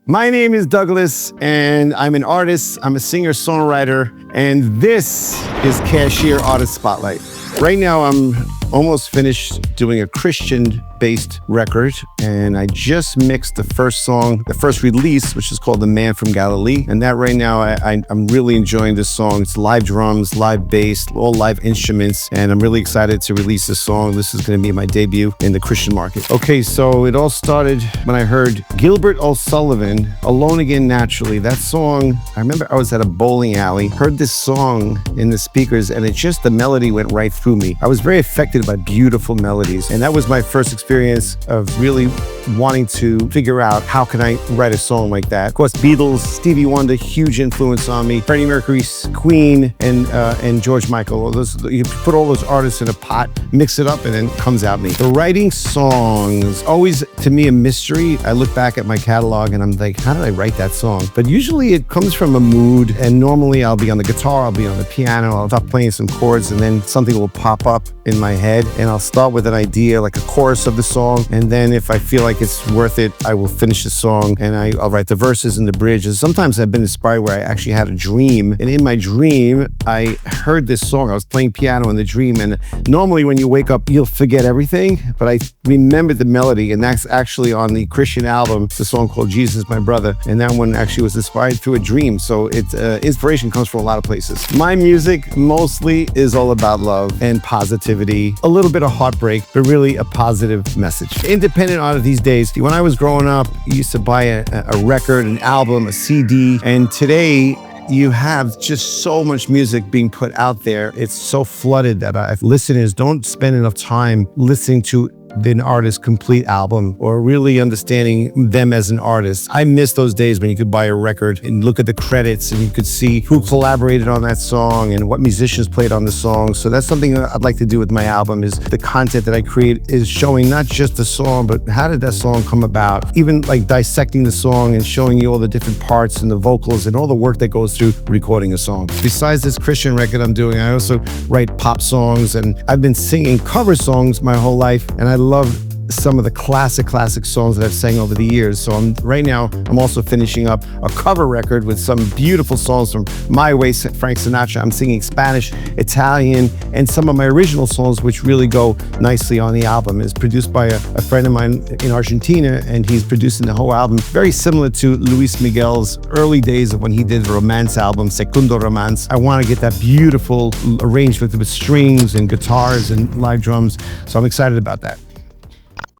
My name is Douglas, and I'm an artist. I'm a singer-songwriter, and this is CASHEAR Artist Spotlight. Right now, I'm almost finished doing a Christian-based record, and I just mixed the first song, the first release, which is called the Man From Galilee. And that right now, I'm really enjoying this song. It's live drums, live bass, all live instruments, and I'm really excited to release this song. This is going to be my debut in the Christian market. Okay, so it all started when I heard Gilbert O'Sullivan, Alone Again Naturally. That song, I remember I was at a bowling alley, heard this song in the speakers, and it just, the melody went right through me. I was very affected by beautiful melodies, and that was my first experience of really wanting to figure out how can I write a song like that. Of course, Beatles, Stevie Wonder, huge influence on me. Freddie Mercury, Queen, and George Michael. You put all those artists in a pot, mix it up, and then it comes out me. The writing songs, always to me a mystery. I look back at my catalog and I'm like, how did I write that song? But usually it comes from a mood, and normally I'll be on the guitar, I'll be on the piano, I'll start playing some chords, and then something will pop up in my head, and I'll start with an idea, like a chorus of the song, and then if I feel like it's worth it, I will finish the song, and I'll write the verses and the bridges. Sometimes I've been inspired where I actually had a dream, and in my dream, I heard this song. I was playing piano in the dream, and normally when you wake up, you'll forget everything, but I remembered the melody, and that's actually on the Christian album. It's a song called Jesus, My Brother, and that one actually was inspired through a dream, so inspiration comes from a lot of places. My music mostly is all about love and positivity, a little bit of heartbreak, but really a positive message. Independent artist these days, when I was growing up, you used to buy a record, an album, a CD, and today you have just so much music being put out there. It's so flooded that listeners don't spend enough time listening to an artist's complete album or really understanding them as an artist. I miss those days when you could buy a record and look at the credits and you could see who collaborated on that song and what musicians played on the song. So that's something that I'd like to do with my album, is the content that I create is showing not just the song, but how did that song come about? Even like dissecting the song and showing you all the different parts and the vocals and all the work that goes through recording a song. Besides this Christian record I'm doing, I also write pop songs, and I've been singing cover songs my whole life, and I love some of the classic songs that I've sang over the years. So right now I'm also finishing up a cover record with some beautiful songs from My Way, Frank Sinatra. I'm singing Spanish, Italian, and some of my original songs, which really go nicely on the album. It's produced by a friend of mine in Argentina, and he's producing the whole album, very similar to Luis Miguel's early days of when he did the romance album, Segundo Romance. I want to get that beautiful arrangement with strings and guitars and live drums, so I'm excited about that.